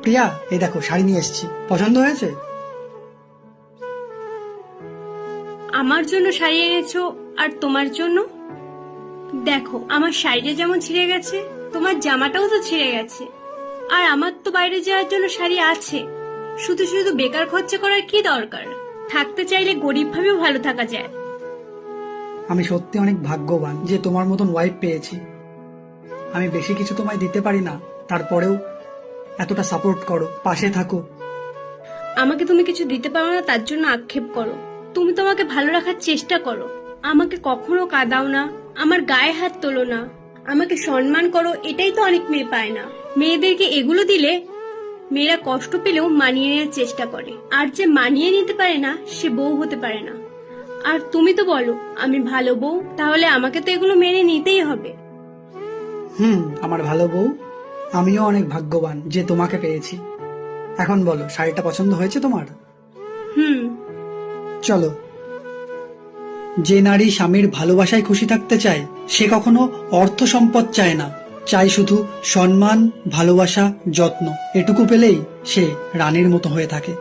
প্রিয়া, এই দেখো শাড়ি নিয়ে এসেছি, পছন্দ হয়েছে? আমার জন্য শাড়ি এনেছো আর তোমার জন্য? দেখো, আমার শাড়িটা যেমন ছিঁড়ে গেছে, তোমার জামাটাও তো ছিঁড়ে গেছে। আর আমার তো বাইরে যাওয়ার জন্য শাড়ি আছে। শুধু শুধু বেকার খরচা করার কি দরকার? থাকতে চাইলে গরিব ভাবেও ভালো থাকা যায়। আমি সত্যি অনেক ভাগ্যবান যে তোমার মতন ওয়াইফ পেয়েছি। আমি বেশি কিছু তোমায় দিতে পারি না, তারপরেও এতটা সাপোর্ট করো, পাশে থাকো। আমাকে তুমি কিছু দিতে পারো না তার জন্য আক্ষেপ করো? তুমি তো আমাকে ভালো রাখার চেষ্টা করো। আমাকে কখনো কাঁদাও না, আমার গায়ে হাত তোলো না, আমাকে সম্মান করো। এটাই তো অনেক মেয়ে পায় না। মেয়েদেরকে এগুলো দিলে মেয়েরা কষ্ট পেলেও মানিয়ে নেওয়ার চেষ্টা করে, আর যে মানিয়ে নিতে পারে না সে বউ হতে পারে না। আর তুমি তো বলো আমি ভালো বউ, তাহলে আমাকে তো এগুলো মেনে নিতেই হবে। আমার ভালো বউ। আমিও অনেক ভাগ্যবান যে তোমাকে পেয়েছি। এখন বলো, শাড়িটা পছন্দ হয়েছে তোমার? হুম। চলো। যে নারী স্বামীর ভালোবাসায় খুশি থাকতে চায় সে কখনো অর্থ সম্পদ চায় না, চায় শুধু সম্মান, ভালোবাসা, যত্ন। এটুকু পেলেই সে রানীর মতো হয়ে থাকে।